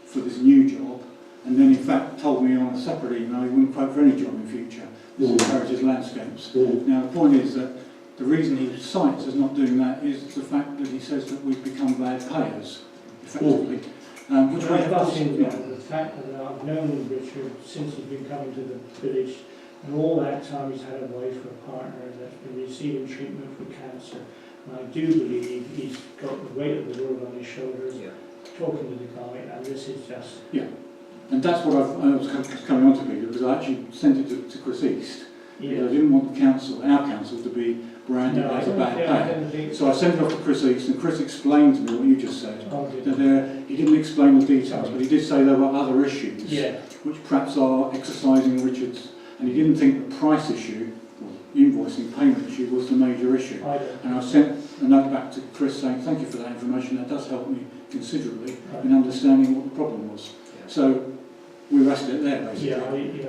for this new job, and then in fact told me on a separate email he wouldn't quote for any job in future. This encourages landscapes. Now the point is that the reason he cites as not doing that is the fact that he says that we've become bad payers, effectively. Which we have the fact that I've known Richard since he's been coming to the village, and all that time he's had a wife or a partner that's been receiving treatment for cancer. And I do believe he's got the weight of the world on his shoulders, talking to the guy, and this is just... Yeah, and that's what I was coming on to, Peter, because I actually sent it to Chris East. Because I didn't want the council, our council, to be branded as a bad payer. So I sent it off to Chris East, and Chris explained to me what you just said. That he didn't explain the details, but he did say there were other issues, which perhaps are exercising Richard's, and he didn't think the price issue, or invoicing payment issue, was the major issue. And I sent a note back to Chris saying, thank you for that information, that does help me considerably in understanding what the problem was. So we rested it there, basically.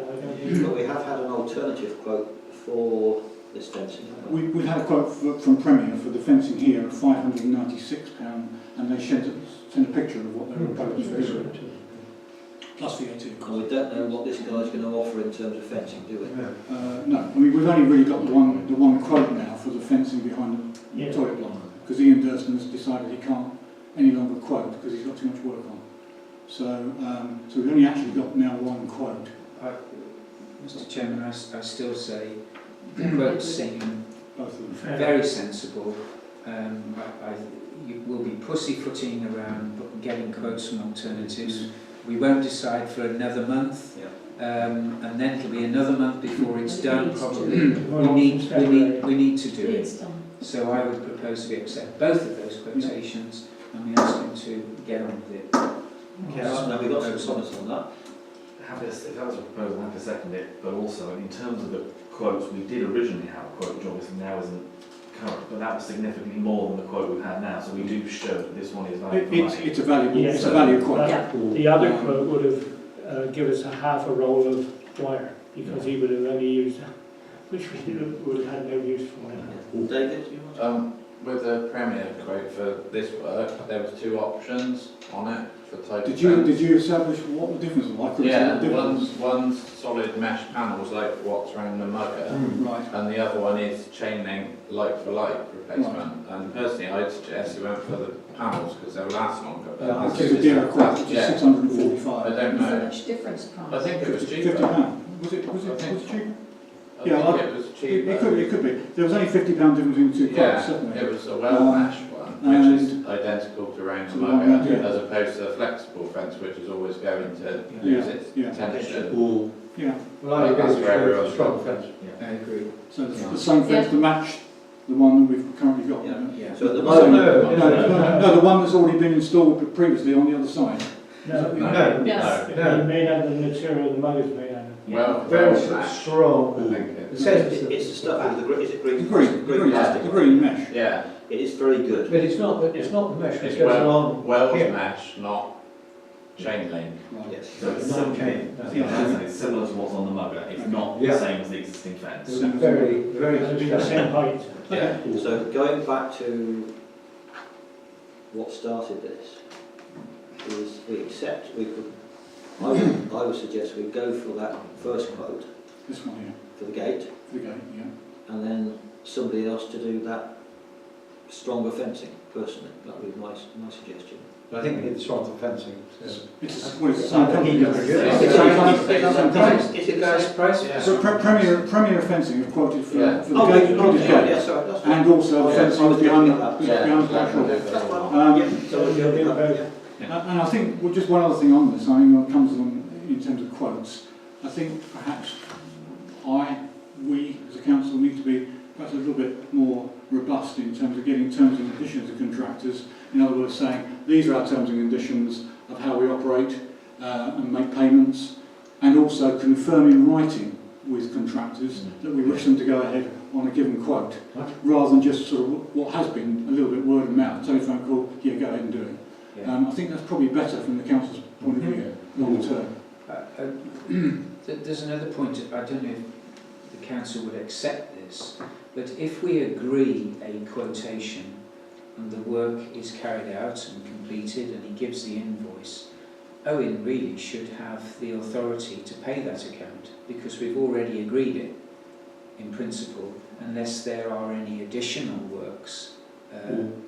But we have had an alternative quote for this fencing, haven't we? We've had a quote from Premier for the fencing here of £596, and they sent a picture of what they were proposing, plus VAT. And we don't know what this guy's going to offer in terms of fencing, do we? No, I mean we've only really got the one quote now for the fencing behind the toilet block, because Ian Durston has decided he can't any longer quote because he's got too much work on. So, so we've only actually got now one quote. Mr. Chairman, I still say the quotes seem Both of them very sensible. You will be pussyfooting around getting quotes from alternatives. We won't decide for another month, and then it'll be another month before it's done. Probably we need to do it. So I would propose we accept both of those quotations, and we ask him to get on with it. Now we've got some comments on that. If that was a proposal, I'm happy to second it, but also in terms of the quotes, we did originally have a quote which obviously now isn't current, but that was significantly more than the quote we've had now, so we do show that this one is valid. it's a valuable, it's a value quote. The other quote would have given us a half a roll of wire, because he would have only used that, which we would have had no use for it. David, you want to? With the Premier quote for this work, there was two options on it for type of Did you establish what the difference was? One's solid mesh panels like what's around the mugger, and the other one is chain link like for like replacement. And personally, I'd suggest you went for the panels because they'll last longer. That's a dearer quote, which is 645. I don't know. How much difference price? I think it was cheaper. £50. Was it cheaper? I think it was cheaper. It could be. There was only £50 difference in two quotes, certainly. It was a well-meshed one, which is identical to round the mugger, as opposed to a flexible fence, which is always going to lose its tension. Well, I agree with a strong fence. I agree. So the same fence to match the one that we've currently got. So at the moment, no, the one that's already been installed previously on the other side. No. Yes. Made out of the material the mug is made out of. Well, Very strong. I think it's the stuff with the is it green? The green mesh. Yeah. It is very good. But it's not the mesh that It's goes along. Wells here. mesh, not chain link. Yes. So it's it's similar to what's on the mugger, it's not the same as the existing fence. It's very, very It'll be the same height. Yeah. So going back to what started this, is we accept, I would suggest we go for that first quote. This one here. For the gate. For the gate, And then somebody else to do that stronger fencing, personally. That would be my suggestion. I think we need the stronger fencing. It's the same company. Is it guys' price? So Premier Fencing have quoted for the gate, and also the fencing behind the and I think just one other thing on this, I mean, what comes on in terms of quotes, I think perhaps we as a council need to be perhaps a little bit more robust in terms of getting terms and conditions of contractors. In other words, saying these are our terms and conditions of how we operate and make payments, and also confirm in writing with contractors that we wish them to go ahead on a given quote, rather than just sort of what has been a little bit word of mouth, telephone call, yeah, go ahead and do it. I think that's probably better from the council's point of view, long term. There's another point, I don't know if the council would accept this, but if we agree a quotation and the work is carried out and completed and he gives the invoice, Owen really should have the authority to pay that account, because we've already agreed it in principle, unless there are any additional works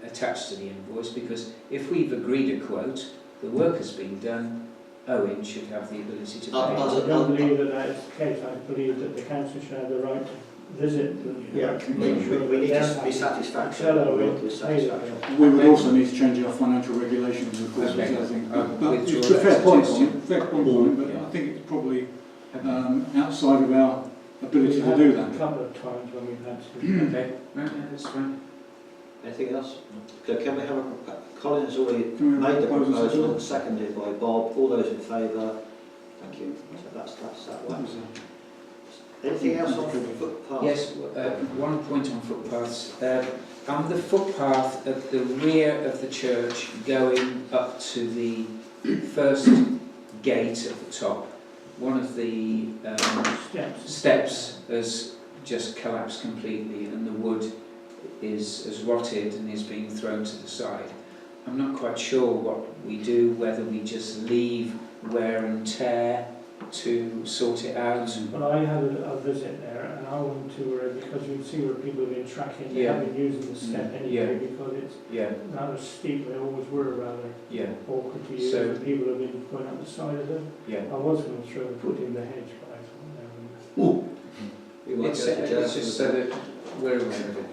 attached to the invoice, because if we've agreed a quote, the work has been done, Owen should have the ability to pay. I don't believe that that is the case. I believe that the council should have the right to visit the Yeah, work and make sure we need that to they're be happy. satisfactory. Tell Owen Work to with pay the satisfaction. We would also need to change our financial regulations, of course, Okay. which I think. I'll But withdraw it's a that fair point, suggestion. fair point on it, but Yeah. I think it's probably outside of our ability We've to had do it that. a couple of times when we've had to. Okay, no, that's fine. Anything else? Okay, can we have a Colin has already Can we have made the proposals as proposal well? and seconded by Bob. All those in favour? Thank you. So that's that That one. was Anything else on footpaths? Yes, one point on footpaths. On the footpath at the rear of the church going up to the first gate at the top, one of the steps has just collapsed completely and the wood is rotted and is being thrown to the side. I'm not quite sure what we do, whether we just leave wear and tear to sort it out. Well, I had a visit there and I went to where, because you can see where people have been tracking, they Yeah. have been using the step anyway, Yeah. because it's Yeah, rather steep, they always were rather yeah, awkward to use, So- and people have been going up the side of them. yeah. I was going to throw the foot in the hedge, but I thought, no. We might It's, go to jail it's just for so that. that we're aware of it.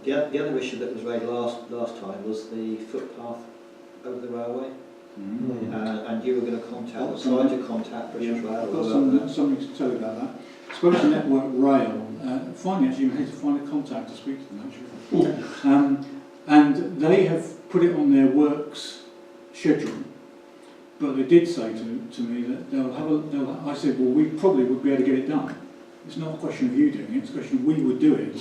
The other issue that was raised last time was the footpath over the railway. And you were going to contact, try to contact British Rail. I've got something to tell you about that. I spoke to Network Rail. Finally, actually, you managed to find a contact to speak to them, actually. And they have put it on their works schedule. But they did say to me that I said, well, we probably would be able to get it done. It's not a question of you doing it, it's a question of we would do it,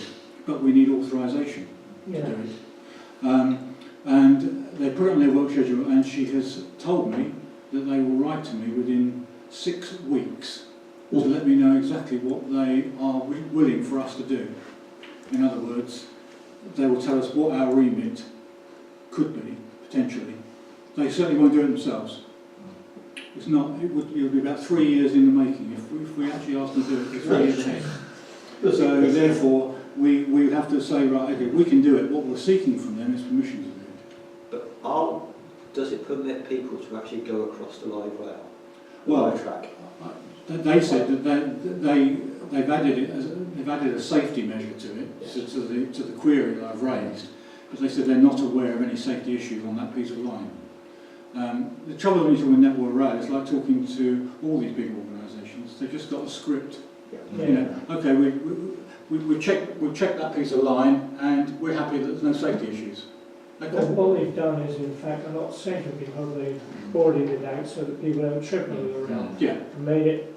but we need authorisation to Yeah. do it. And they put it on their work schedule, and she has told me that they will write to me within 6 weeks to let me know exactly what they are willing for us to do. In other words, they will tell us what our remit could be, potentially. They certainly won't do it themselves. It's not, it would be about 3 years in the making if we actually asked them to do it. It's 3 years ahead. So therefore, we would have to say, right, okay, we can do it. What we're seeking from them is permission to do it. But does it permit people to actually go across the live rail? Well, live track? They said that they've added a safety measure to it, Yes. to the query that I've raised, but they said they're not aware of any safety issues on that piece of line. The trouble when you're talking Network Rail is like talking to all these big organisations. They've just got a script. Yeah. You know, okay, we check that piece of line, and we're happy that there's no safety issues. Okay. What they've done is, in fact, a lot safer because they've boarded it out so that people don't trip on the rail. Yeah. And made it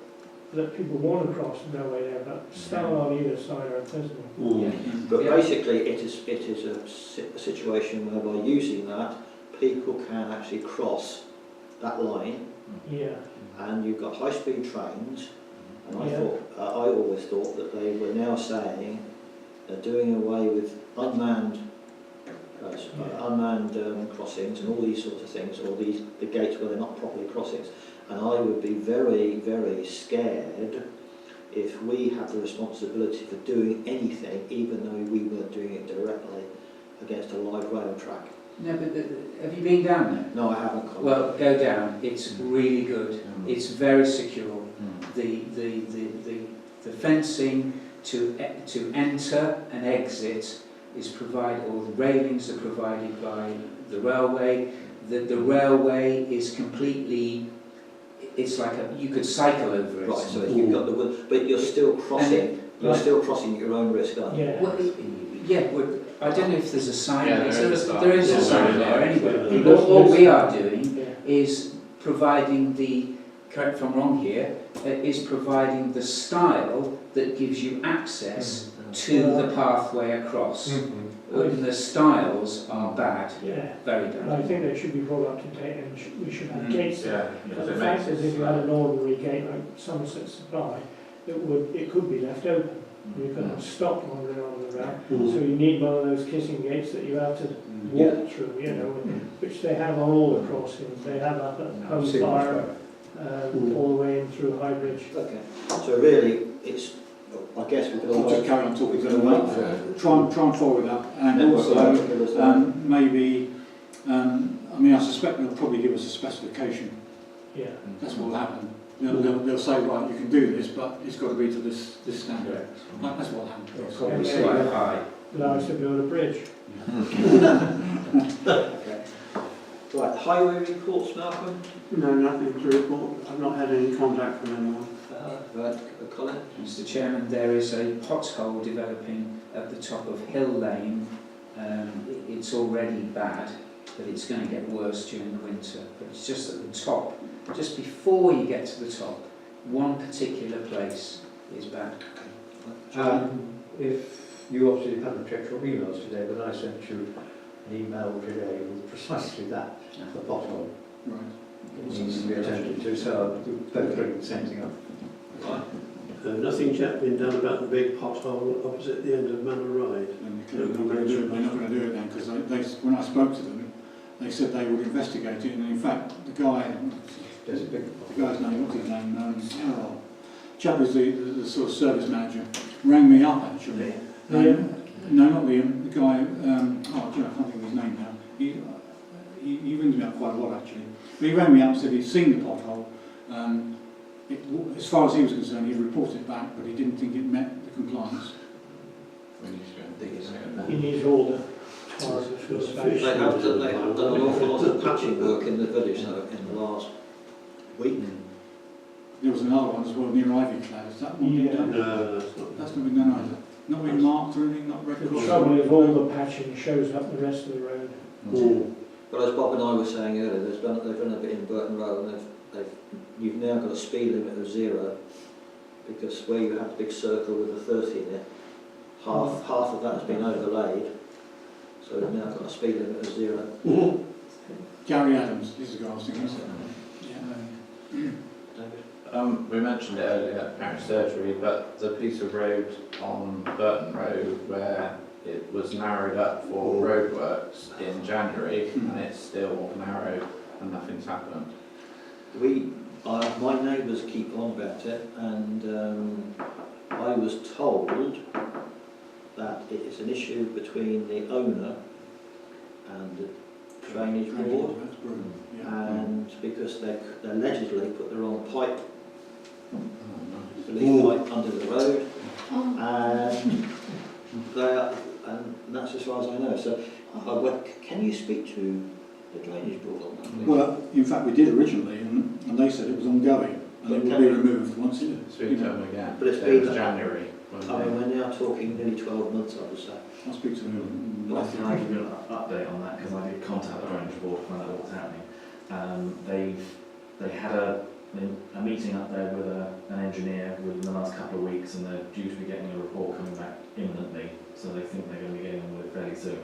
that people want to cross the railway there, but stand on either side are invisible. But Yeah. basically, it is a situation whereby using that, people can actually cross that line, Yeah. and you've got high-speed trains. And Yeah. I always thought that they were now saying they're doing away with unmanned crossings and all these sorts of things, or the gates where they're not properly crossings. And I would be very, very scared if we had the responsibility for doing anything, even though we weren't doing it directly against a live rail track. No, but have you been down there? No, I haven't. Colin. Well, go down. It's really good. It's very secure. The fencing to enter and exit is provided, or the railings are provided by the railway. The railway is completely. It's like you could cycle over it. Right, so you've got but you're still crossing. You're still crossing at your own risk, aren't you? Yeah. Well, yeah. I don't know if there's a sign. Yeah, there is a sign. There is a Yeah, sign there there is. anyway. All we are doing Yeah. is providing correct if I'm wrong here, is providing the style that gives you access to the pathway across. And the styles are bad, Yeah. very And I bad. think they should be brought up to date, and we should have gates there. Yeah, But because the it fact makes is, if you had an ordinary gate like Somerset Supply, it could be left open. You couldn't stop wandering on the route. So you need one of those kissing gates that you have to walk through, you know, which they have on all the crossings. They have up at Home Fire, all the way in through High Bridge. Okay, so really, it's, I guess we could I'll just carry on talking. we're going to wait for Try and follow it up, and Network also particulars there. maybe. I mean, I suspect they'll probably give us a specification. Yeah. That's what will happen. They'll say, right, you can do this, but it's got to be to this standard. That's what will happen. Probably Yeah. quite high. Allow us to build a bridge. Okay. Right, highway reports, Malcolm? No, nothing to report. I've not had any contact from anyone. Right, Colin? Mr Chairman, there is a pothole developing at the top of Hill Lane. It's already bad, but it's going to get worse during the winter. But it's just at the top, just before you get to the top, one particular place is bad. If you obviously haven't checked your emails today, but I sent you an email today with precisely that, the pothole. Right. It needs to be attended to, so we better bring the same thing up. Nothing's yet been done about the big pothole opposite the end of Manor Ride. And they're not going to do it. They're not going to do it then, because when I spoke to them, they said they would investigate it. And in fact, the guy's name, what's his name? Chap is the sort of service manager. Rang me up actually. Liam? No, not Liam. The guy. I can't think of his name now. He rings me up quite a lot actually. But he rang me up and said he'd seen the pothole. As far as he was concerned, he'd reported it back, but he didn't think it met the compliance. We need to go and dig it out. He needs all the tires that feel They space. have done an awful lot of patching work in the village though, in the last week. There was another one as well near Ivyclad. Is that one been Yeah. done? No, that's not. That's not been done either. Not been marked or anything, not The recorded. trouble is all the patching shows up the rest of the road. But as Bob and I were saying earlier, they've done a bit in Burton Road, and you've now got a speed limit of 0, because where you have a big circle with a 30 in it, half of that has been overlaid, so we've now got a speed limit of 0. Gary Adams, this is the guy I was thinking of. David? We mentioned it earlier at parish surgery, but the piece of road on Burton Road where it was narrowed up for roadworks in January, and it's still narrow and nothing's happened. My neighbours keep on about it, and I was told that it is an issue between the owner and the drainage board, That's brilliant. Yeah. and because they allegedly put the wrong pipe, the leaf pipe under the road, and that's as far as I know. So, can you speak to the drainage board on that? please? Well, in fact, we did originally, and they said it was ongoing, and it would be removed once it. Speak to them again. But it's It been- was January. I mean, we're now talking nearly 12 months, I would say. I'll speak to them. Can I give you an update on that, because I did contact the drainage board to find out what was happening. They had a meeting up there with an engineer within the last couple of weeks, and they're due to be getting a report coming back imminently, so they think they're going to be getting on with it fairly soon.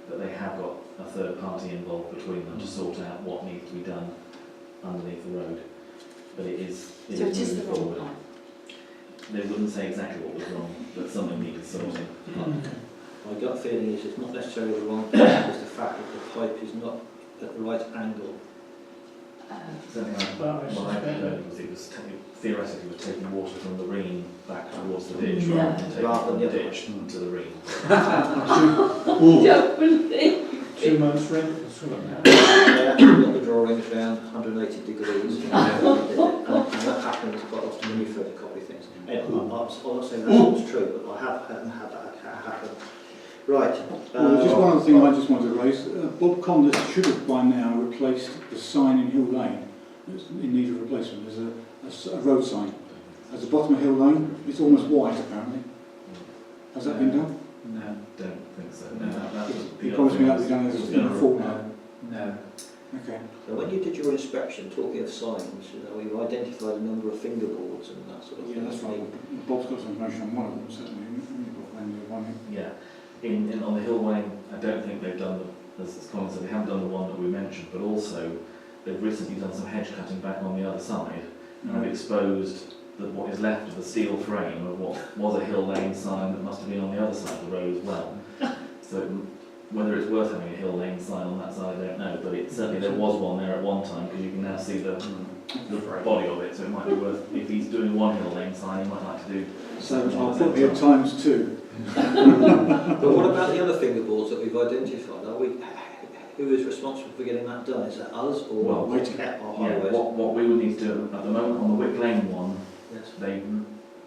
But they have got a third party involved between them to sort out what needs to be done underneath the road. But it is So it is the moving wrong forward. pipe. They wouldn't say exactly what was wrong, but something needed sorting. My gut feeling is it's not necessarily the wrong pipe, it's the fact that the pipe is not at the right angle. Something like Well, I what I suspect heard was theoretically was taking water from the Reen back towards the ditch, Yeah. rather than taking Rather from than the the other ditch to the Reen. Don't believe. 2 months rent or something like that. They actually got the drawings down 180 degrees, and that happens quite often when you photocopy things. Anyway, I'm not saying that's true, but I have had that happen. Right. Just one other thing I just wanted to raise. Bob Condis should have by now replaced the sign in Hill Lane. It's in need of replacement. There's a road sign at the bottom of Hill Lane. It's almost white apparently. Has that been done? No, Don't think so. No, that was He promised me that would be done in a fortnight. no. Okay. So when you did your inspection, talking of signs, you identified a number of fingerboards and that sort of thing. Yeah, that's right. Bob's got some information on one of them, certainly. Yeah. On the Hill Lane, I don't think they've done as Colin said, they haven't done the one that we mentioned, but also they've recently done some hedge cutting back on the other side, and have exposed what is left of the steel frame of what was a Hill Lane sign that must have been on the other side of the road as well. So Whether it's worth having a Hill Lane sign on that side, I don't know, but certainly there was one there at one time, because you can now see the body of it, so it might be worth, if he's doing one Hill Lane sign, he might like to do So something I'll at the put same here time. ×2. But what about the other finger boards that we've identified? Who is responsible for getting that done? Is that us or Well, waiting. Cat or Yeah, Highways? what we would need to do at the moment on the Wick Lane one, Yes. they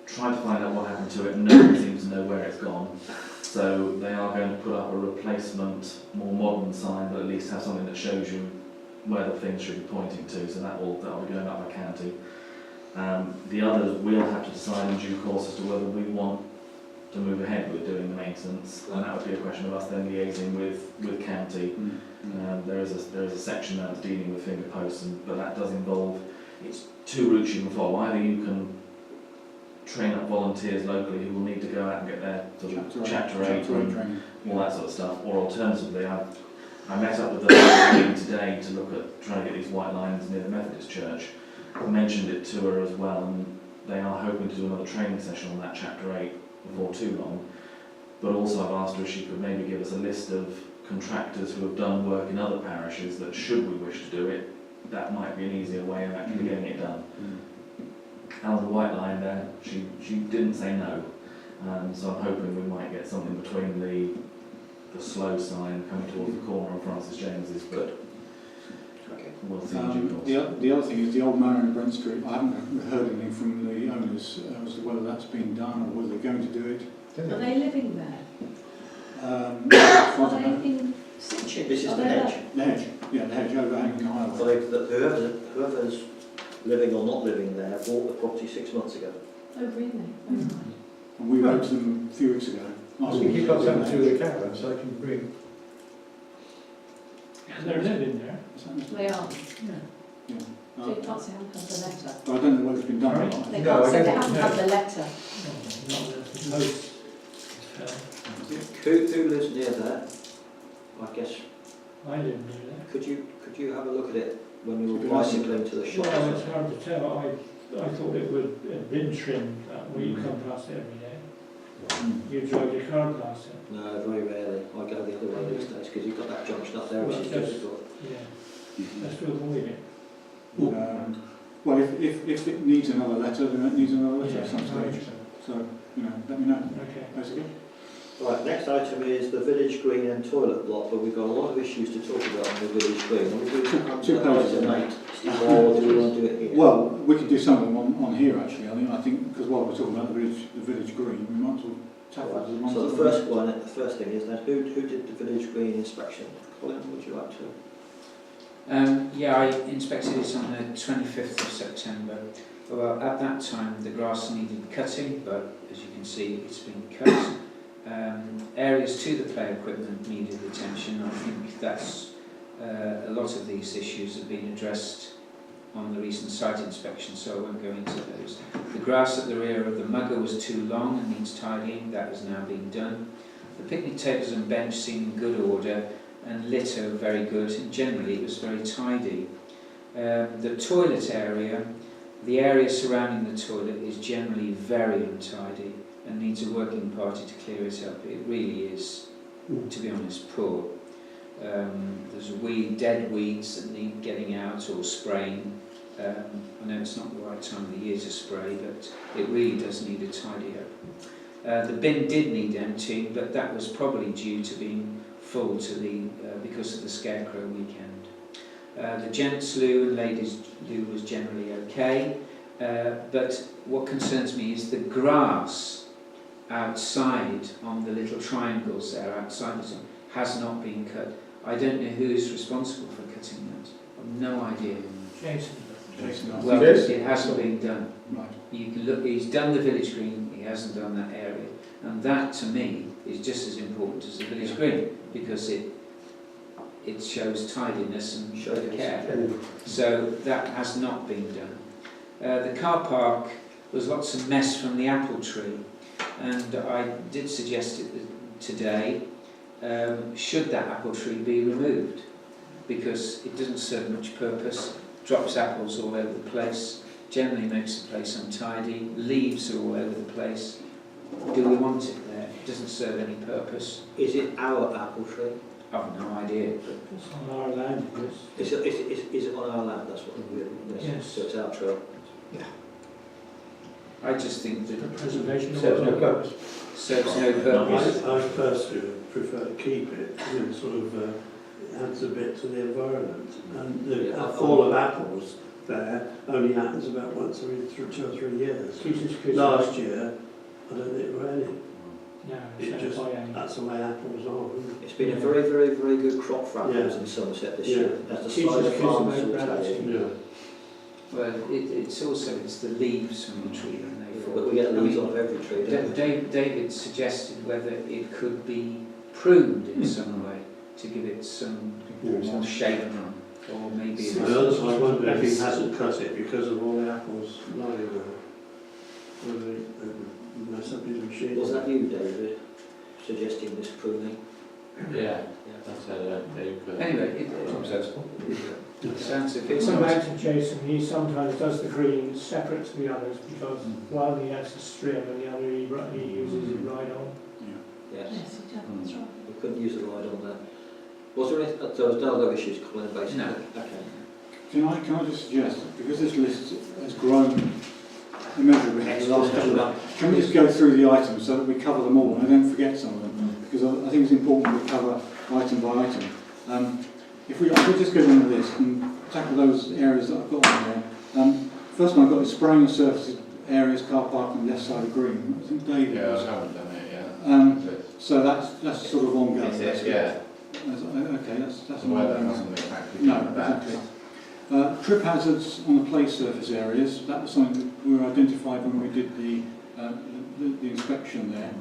tried to find out what happened to it, and nobody seems to know where it's gone. So they are going to put up a replacement, more modern sign, but at least have something that shows you where the things should be pointing to. So that'll be going up by county. The others we'll have to decide in due course as to whether we want to move ahead with doing the maintenance, and that would be a question of us then liaising with county. There is a section now that's dealing with finger posts, but that does involve, it's two routes you can follow. Either you can train up volunteers locally who will need to go out and get their sort of chapter 8 and all that sort of stuff, or alternatively I met up with the lady today to look at trying to get these white lines near the Methodist Church. I mentioned it to her as well, and they are hoping to do another training session on that chapter 8 before too long. But also I've asked her if she could maybe give us a list of contractors who have done work in other parishes that, should we wish to do it, that might be an easier way of actually getting it done. And on the white line there, she didn't say no, so I'm hoping we might get something between the slow sign coming towards the corner of Francis James's, but Okay. we'll see in due course. The other thing is the old manor in Brent Street. I haven't heard anything from the owners as to whether that's been done or whether they're going to do it. Are they living there? As far as Are I they know. in situ? This is Are the they hedge. The hedge, yeah, the hedge overhanging the highway. So whoever's living or not living there bought the property 6 months ago. Oh, really? Oh, right. And we wrote to them a few weeks ago. I think you've got something to do with the caravan, so I can bring. They're living there. They are. Yeah. So you can't say I haven't had the letter. But I don't know whether it's been done or not. They No, can't I say they don't- haven't no. had the letter. Not the post. Who lives near there? I guess, I didn't do that. could you have a look at it when you Could were I- bicycling to the shop? Well, it's hard to tell. I thought it would have been trimmed that way. You come past it every day. You drive your car past it. No, very rarely. I go the other way these days because you've got that junction up there which is Well, difficult. Yeah. Let's to avoid it. Well, if it needs another letter, then it needs another letter at some I stage. think So, let me know. so. Okay. Basically. Right, next item is the village green and toilet block, but we've got a lot of issues to talk about on the village green. Are we doing Two pages. item 8, or do we want to do it here? Well, we could do some of them on here actually. I think because while we're talking about the village green, we might as well tackle it as one. So the first thing is then who did the village green inspection? Colin, would you like to? Yeah, I inspected it on the 25th of September. Well, at that time the grass needed cutting, but as you can see it's been cut. Areas to the play equipment needed attention. I think that's a lot of these issues have been addressed on the recent site inspection, so I won't go into those. The grass at the rear of the mugger was too long and needs tidying. That has now been done. The picnic tables and bench seem in good order, and litter very good, and generally it was very tidy. The toilet area, the area surrounding the toilet is generally very untidy and needs a working party to clear it up. It really is, to be honest, poor. There's dead weeds that need getting out or spraying. I know it's not the right time of the year to spray, but it really does need a tidy up. The bin did need emptying, but that was probably due to being full because of the scarecrow weekend. The gents' loo and ladies' loo was generally okay, but what concerns me is the grass outside on the little triangles there outside the zone has not been cut. I don't know who is responsible for cutting that. I've no idea. Jason. Well, Yes. it hasn't been done. Right. You can look, he's done the village green, he hasn't done that area. And that, to me, is just as important as the village green, because it shows tidiness and care. So that has not been done. The car park was lots of mess from the apple tree, and I did suggest it today, should that apple tree be removed? Because it doesn't serve much purpose, drops apples all over the place, generally makes the place untidy, leaves are all over the place. Do we want it there? It doesn't serve any purpose. Is it our apple tree? I've no idea. But It's on our land, yes. Is it on our land? That's what we're, Yes. so it's our trail. I just think For that preservation of Serves no the purpose. serves no purpose. I personally prefer to keep it, because it sort of adds a bit to the environment. And the Yeah, fall of apples there only happens about once every 2 or 3 years. Keeps Last year, I don't think there were any. No, It it's just- by any. That's the way apples are. Isn't It's been a very, very, very good crop for apples Yeah. in Somerset this Yeah. year. As the Teaches slider kids farmers about will tell gravity. you. it? Yeah. Well, it's also it's the leaves from the tree and they fall. But we get I leaves mean, on every tree, don't we? David suggested whether it could be pruned in some way to give it some more shape, or maybe I wonder if he hasn't cut it because of all the apples lying there. Whether he messed up his machine. Was that you, David, suggesting this pruning? Yeah, that's how they put it. Anyway, it sounds okay. Come back to Jason, he sometimes does the greens separate to the others because while he has a strim and the other he uses it right on. Yes. Yes, he does, that's right. We couldn't use the light on there. Was there any, there was no other issues, Colin, basically? No. Okay. Can I just suggest, because this list has grown immeasurably in the last couple of months, can we just go through the items so that we cover them all and I don't forget some of them? Because I think it's important we cover item by item. If we just go down the list and tackle those areas that I've got on there. First one I've got is spraying of surfaces, areas, car park on the left side of Green. I think David Yeah, was. I haven't done it yet. So that's sort of ongoing. Is it? Yeah. Okay, that's The weather ongoing. hasn't exactly No, been that. exactly. Trip hazards on the play surface areas, that was something that we identified when we did the inspection there.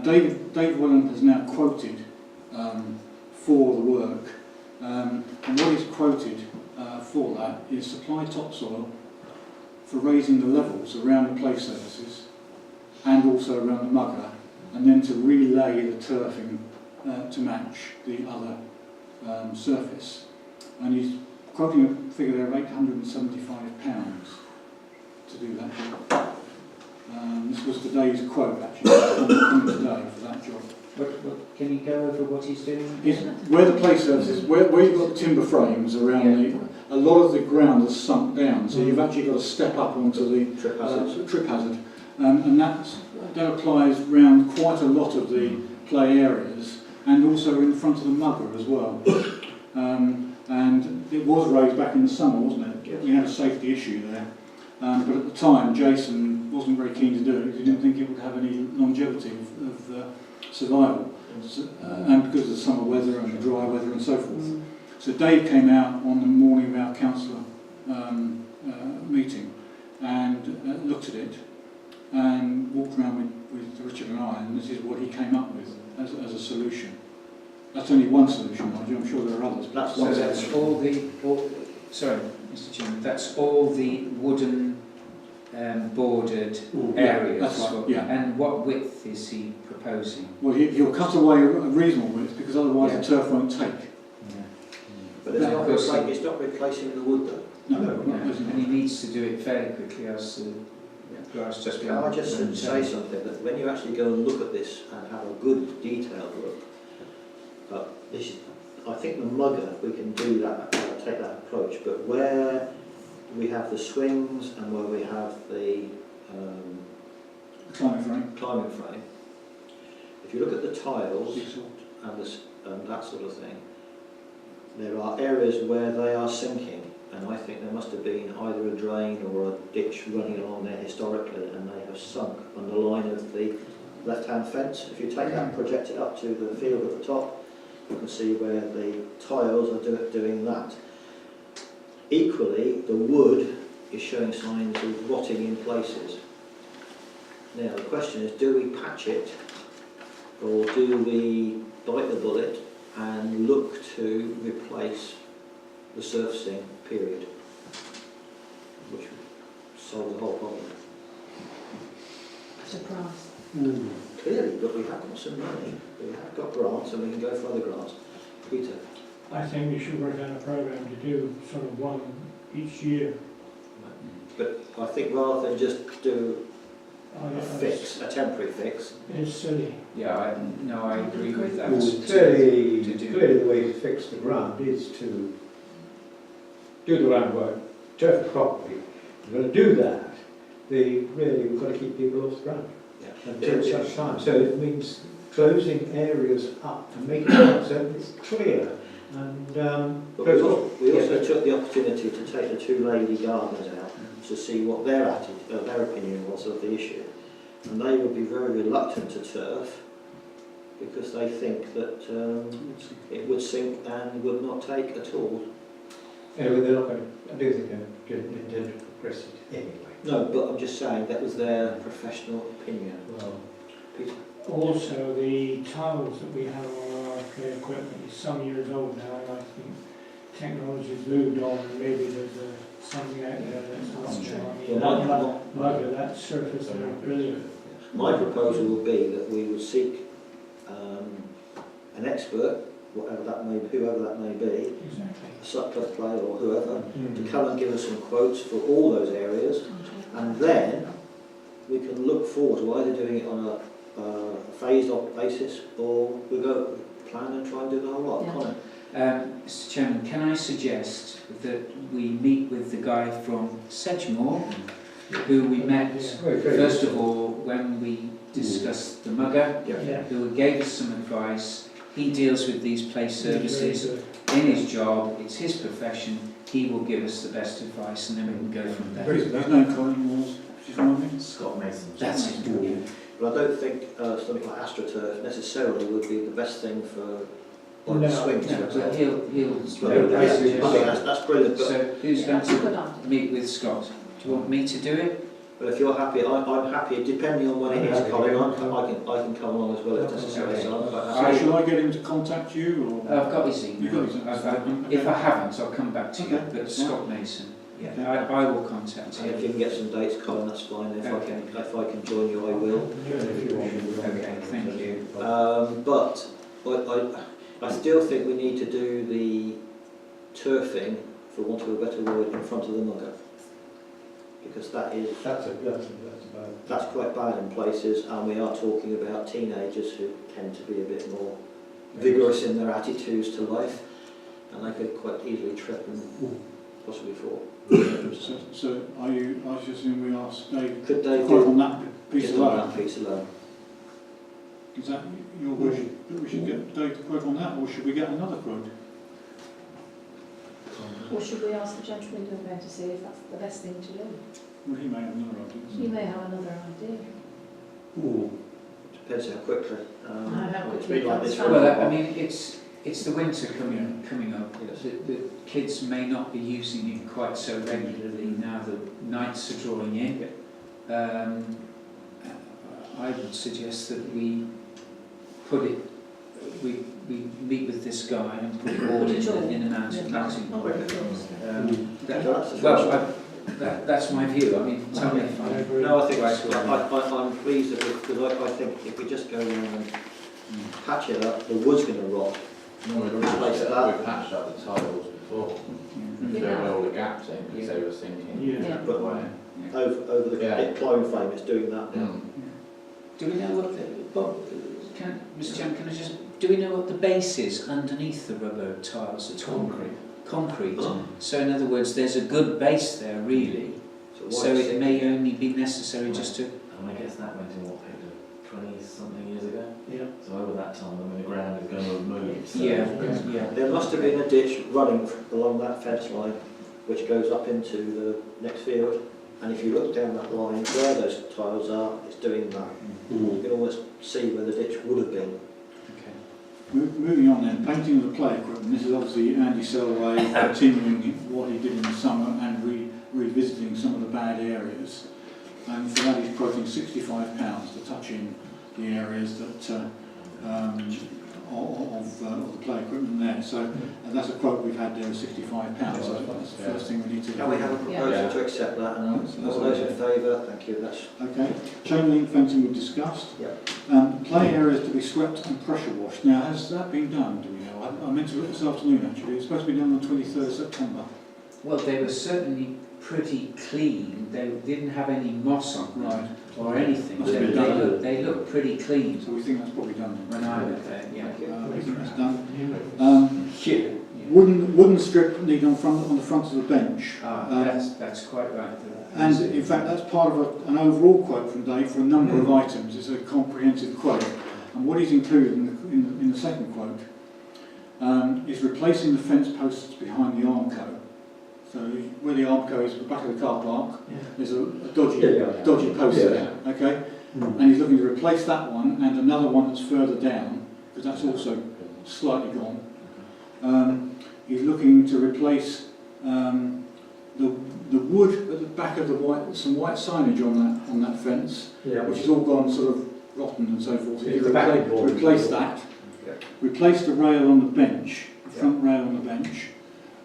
Dave Welland has now quoted for the work, and what he's quoted for that is supply topsoil for raising the levels around the play surfaces and also around the mugger, and then to relay the turfing to match the other surface. And he's quoting a figure there of £875 to do that job. This was today's quote actually, coming today for that job. What, can you go over what he's doing? Where the play surfaces, where you've got timber frames around a lot of the ground has sunk down, so you've actually got to step up onto the trip hazard. And that applies around quite a lot of the play areas and also in front of the mugger as well. And it was raised back in the summer, wasn't it? We had a safety issue there. But at the time, Jason wasn't very keen to do it because he didn't think it would have any longevity of survival, and because of the summer weather and the dry weather and so forth. So Dave came out on the morning of our councillor meeting and looked at it and walked around with Richard and I, and this is what he came up with as a solution. That's only one solution, mind you. I'm sure there are others. But that's So one that's solution. sorry, Mr. Chairman, that's all the wooden bordered areas. That's right, yeah. And what width is he proposing? Well, he'll cut away a reasonable width because otherwise the turf won't take. But it's not replacing the wood though. No, And he needs to do it fairly quickly as the grass just Can behind. I just say something, that when you actually go and look at this and have a good detailed look, I think the mugger, we can do that, take that approach, but where we have the swings and where we have the climbing frame, if you look at the tiles and that sort of thing, there are areas where they are sinking, and I think there must have been either a drain or a ditch running along there historically, and they have sunk on the line of the left-hand fence. If you take that and project it up to the field at the top, you can see where the tiles are doing that. Equally, the wood is showing signs of rotting in places. Now the question is, do we patch it, or do we bite the bullet and look to replace the surfacing period, which would solve the whole problem? Surprise. Clearly, but we have got some money, we have got grants, and we can go for other grants. Peter? I think we should work on a programme to do sort of one each year. But I think rather than just do a temporary fix. It's silly. Yeah, I agree with that. Clearly, To do. clearly the way to fix the ground is to do the groundwork, turf it properly. If you're going to do that, we've got to keep people off the ground Yeah. until such time. So it means closing areas up and making it so it's clear. And But we also took the opportunity to take the two lady gardeners out to see what their opinion was of the issue. And they would be very reluctant to turf because they think that it would sink and would not take at all. anyway, they're not going to, I do think they're intend to progress it anyway. No, but I'm just saying that was their professional opinion. Well, Peter? Also, the tiles that we have on our play equipment is some years old now, and I think technology's moved on, and maybe there's something out there that's not true. I mean, Well, that surface there is brilliant. my proposal would be that we would seek an expert, whoever that may be, Exactly. a surplus player or whoever, to come and give us some quotes for all those areas, and then we can look forward to either doing it on a phased up basis, or we go plan and try and do the whole lot. Yeah. Connor? Mr Chairman, can I suggest that we meet with the guy from Sedgemoor, who we met first of all when we discussed the mugger, Yeah. who gave us some advice. He deals with these place services in his job, it's his profession, he will give us the best advice and then we can go from there. There's no Colin Walls, which is one thing. Scott Mason. That's it. Yeah. But I don't think something like AstroTurf necessarily would be the best thing for No. swings. No, for but example. he'll But I I suggest- think that's brilliant. But, So who's Yeah, going that's a good to idea. meet with Scott? Do you want me to do it? but if you're happy, I'm happy. Depending on when it is, Colin, I can come along as well if necessary. So I'm quite So happy. shall I get him to contact you, or? I've got his email. You've got his email. If I haven't, I'll come back to you. Okay. But Scott Mason, yeah, Okay. I will contact And if him. you can get some dates, Colin, that's fine. If I can join you, I will. Okay, thank you. But I still think we need to do the turfing, for want of a better word, in front of the mugger, because that's quite bad in places, and we are talking about teenagers who tend to be a bit more vigorous in their attitudes to life, and they could quite easily trip and possibly fall. So are you, I should assume we ask Dave Could they quote do on that piece just of on land? that piece alone? Is that your wish, that we should get Dave to quote on that, or should we get another quote? Or should we ask the gentleman who going to see if that's the best thing to do? Well, he may have another idea. He may have another idea. Depends how quickly. How It's quickly been like it this comes for a Well, while. I mean, it's the winter coming up. Yes. The kids may not be using it quite so regularly now the nights are drawing in. I would suggest that we put it, we meet with this guy and put it all in a mountain. That's my view. I mean, tell me if I I'm agree. No, I think Right, I'm pleased that because I think if we just go around and patch it up, the wood's going to rot. No, we patched up the tiles before. Yeah. Filled all the gaps in because they were sinking. Yeah. But over the Yeah. climb frame, it's doing that now. Do we know what Mr. Chairman, can I just, do we know what the base is underneath the rubber tiles at all? Concrete. So in other words, there's a good base there really, so it may only be necessary just to... And I guess that went in what, Peter, 20-something years ago? Yeah. So over that time, I mean, the ground is going to have moved. So Yeah. There must have been a ditch running along that fence line which goes up into the next field, and if you look down that line where those tiles are, it's doing that. You can almost see where the ditch would have been. Okay. Moving on then, painting of the play equipment. This is obviously Andy Selway continuing what he did in the summer and revisiting some of the bad areas. And for that he's quoting £65 to touch in the areas that of the play equipment there. So that's a quote we've had there of £65. So that's the first thing we need to do. Can we have a proposal Yeah. to accept that? And That's all those in favour, thank you. That's Okay, chain link fencing we've discussed. Yep. Play areas to be swept and pressure washed. Now, has that been done, do we know? I meant to look this afternoon actually. It's supposed to be done on the 23rd of September. Well, they were certainly pretty clean. They didn't have any moss on them Right. or anything. Must They, be done. they look pretty clean So we think that's probably done. when I went there. Yeah. We think that's done. Yeah. Wooden strip needed on the front of the bench. That's quite right. And in fact, that's part of an overall quote from Dave for a number of items. It's a comprehensive quote. And what he's included in the second quote is replacing the fence posts behind the Armco. So where the Armco is at the back of the car park, there's a dodgy post there. Okay, and he's looking to replace that one and another one that's further down because that's also slightly gone. He's looking to replace the wood at the back of some white signage on that fence, which has all gone sort of rotten and so forth. He's replace that. Replace the rail on the bench, the front rail on the bench.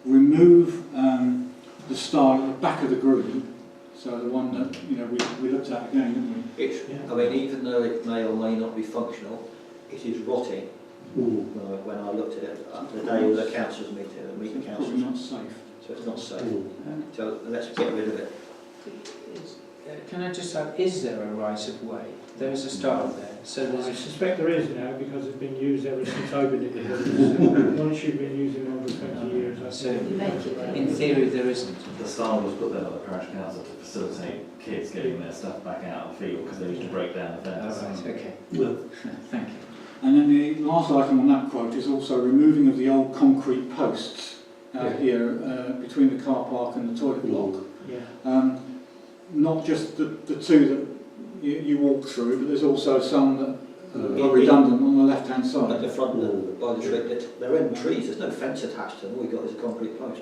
Remove the stile at the back of the groove, so the one that we looked at again, didn't we? I mean, even though it may or may not be functional, it is rotting. When I looked at it the day of the council's meeting, the meeting Probably council, not safe. so it's not safe. So let's get rid of it. Can I just add, is there a right of way? There is a start there. So I there's suspect there is now because it's been used ever since I've been in the business. Once you've been using it over 20 years, I So, think. You make it. in theory there isn't. The style was put there by the parish council to facilitate kids getting their stuff back out of the field because they used to break down the Oh, fence. right, okay. Thank you. And then the last item on that quote is also removing of the old concrete posts out here between the car park and the toilet block. Yeah. Not just the two that you walk through, but there's also some that are redundant on the left-hand At side. the front, by the tree, they're in trees, there's no fence attached to them, all you've got is a concrete post.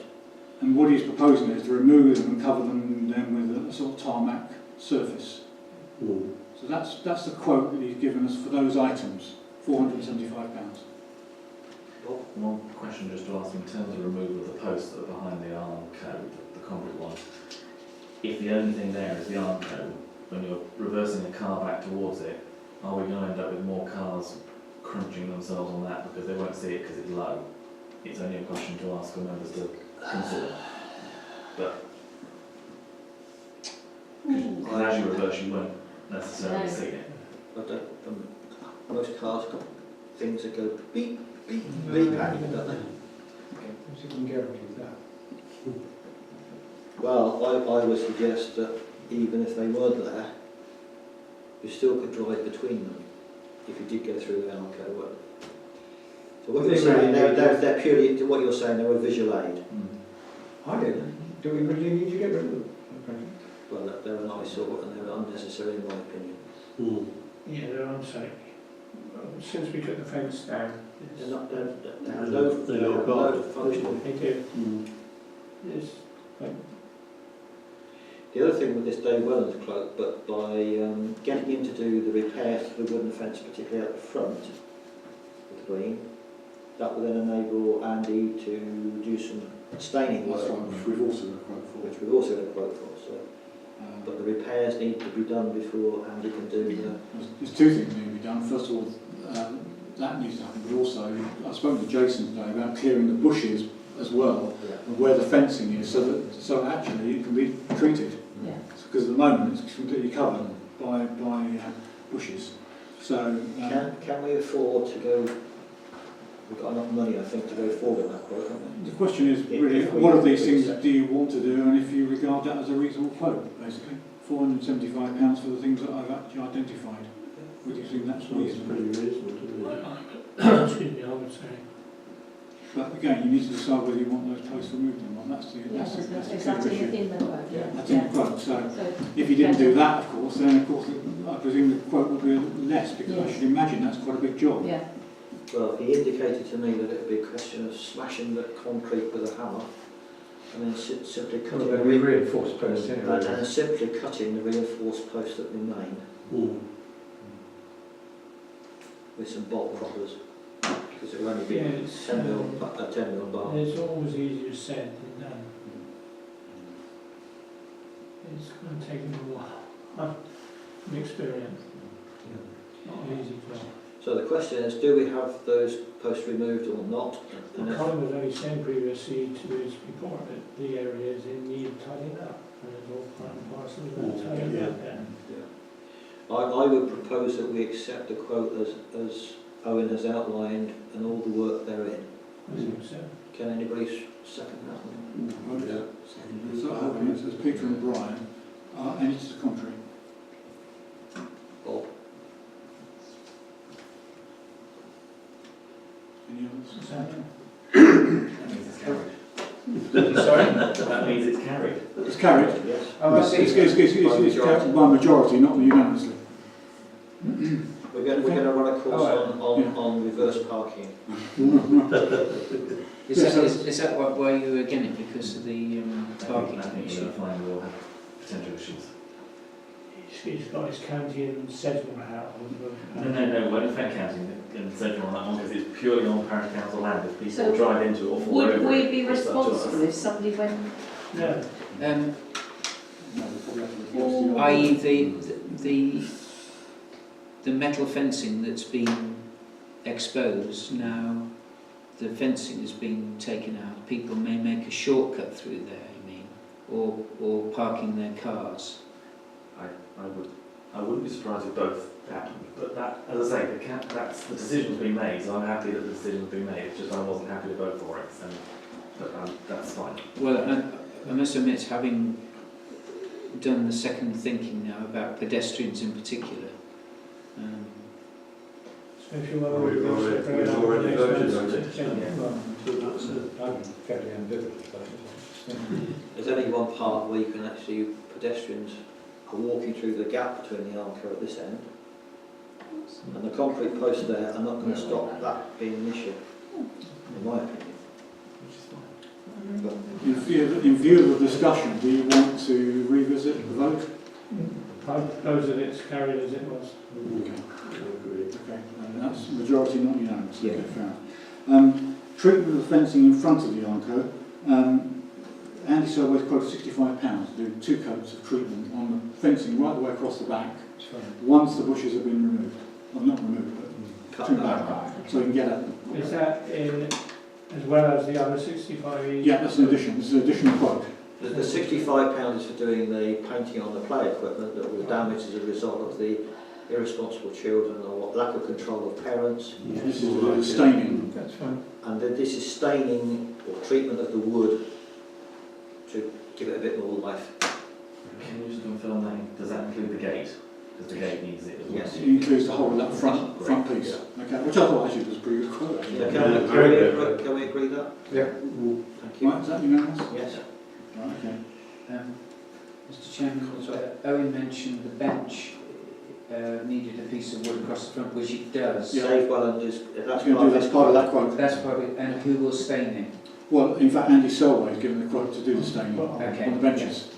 And what he's proposing is to remove them and cover them then with a sort of tarmac surface. So that's the quote that he's given us for those items, £475. One question just to ask in terms of removal of the posts that are behind the arm code, the concrete ones. If the only thing there is the arm code, when you're reversing the car back towards it, are we going to end up with more cars crunching themselves on that because they won't see it because it's low? It's only a question to ask for members to consider. But as you reverse, you won't necessarily see it. But most cars got things that go beep, beep, beep at you, don't they? So you can guarantee that. Well, I would suggest that even if they weren't there, you still could drive between them if you did go through the Alco work. So what you're saying, they're purely, what you're saying, they're a visual aid. I didn't. Do we really need to get rid of them? Well, they're an eyesore and they're unnecessary in my opinion. Yeah, they're unsafe. Since we took the fence down, They're not, they have They're no no functional. they do. It's like, The other thing with this Dave Wellens quote, but by getting him to do the repairs to the wooden fence, particularly at the front of the green, that will then enable Andy to do some staining work, That's one which we've also got a quote for. which we've also got a quote for. So, but the repairs need to be done before Andy can do the. There's two things that need to be done. First of all, that needs to happen, but also I spoke to Jason today about clearing the bushes as well, and where the fencing is, so actually it can be treated. Yeah. Because at the moment it's completely covered by bushes. So Can we afford to go? We've got enough money, I think, to go forward on that quote, haven't we? the question is really, what of these things do you want to do, and if you regard that as a reasonable quote, basically. £475 for the things that I've actually identified. Would you think that's It's reasonable? pretty reasonable, isn't it? excuse me, I would say. But again, you need to decide whether you want those posts removed or not. That's the Yeah, that's the that's key exactly issue. in the quote. Yeah. That's in the quote. So So if you didn't do that, of course, then of course I presume the quote would be less, because I Yes. should imagine that's quite a big job. yeah. Well, he indicated to me that it would be a question of smashing the concrete with a hammer and then simply Well, cutting they'll be reinforced posts anyway. and simply cutting the reinforced posts that remain with some bolt proppers, because it will only be Yeah, it's, 10 mil bar. It's always easier said than done. It's going to take a while. From experience. Not an easy job. So the question is, do we have those posts removed or not? And if- Colin was only saying previously to his report that the area is in need of tidying up, and it's all part and parcel of that tidying up there. I would propose that we accept the quote as Owen has outlined and all the work therein. I think so. Can anybody second that? So it says Peter and Brian. Any to the contrary? Bob? Any others? That means it's carried. Sorry? That means it's carried. It's carried. Yes. Oh, I see. It's carried by majority, not unanimously. We're going to run a course Yeah. on reverse parking. Is that why you were again it, because of the parking I think issue? you're going to find we'll have potential issues. He's got his county and Sedgmore hat on. No, we're in fact counting and central on that one because it's purely on parish council land. If people So drive into it or fall over Would we it, be it's up to us. responsible if somebody went, No. I.e. the metal fencing that's been exposed now, the fencing has been taken out. People may make a shortcut through there, you mean, or parking their cars. I wouldn't be surprised if both happened, but that, as I say, that's the decision's been made, so I'm happy that the decision's been made. It's just I wasn't happy to vote for it, but that's fine. Well, I must admit, having done the second thinking now about pedestrians in particular, So if you want We've already voted on it. I'm fairly ambivalent about it. Is there any one part where you can actually, pedestrians are walking through the gap between the Armco at this end, and the concrete posts there are not going to stop that being an issue, in my opinion. But In view of the discussion, do you want to revisit the vote? I propose that it's carried as it was. Okay, and that's majority, not unanimous. Okay, fair enough. Treatment of the fencing in front of the Armco. Andy Selway's quoted £65 to do 2 coats of treatment on the fencing right the way across the back once the bushes have been removed. Well, not removed, but cut trimmed back. back, so you can get at them. Is that in, as well as the other 65 each? Yeah, that's an addition. This is an additional quote. The £65 is for doing the painting on the play equipment that was damaged as a result of the irresponsible children or lack of control of parents. This is the staining. That's fine. And then this is staining or treatment of the wood to give it a bit more life. Can you just confirm that? Does that include the gate? Because the gate needs it as well. Yes. It includes the whole of that front piece. Okay, which I thought actually was a pretty good quote. Actually. Yeah, can we agree that? Yeah. Thank you. Right, is that unanimous? Yes. Right, okay. Mr. Chairman, Owen mentioned the bench needed a piece of wood across the front, which it does. Yeah. Save well and just, that's That's part of that quote. That's probably, and who will stain it? Well, in fact, Andy Selway has given the quote to do the staining Okay. on the benches.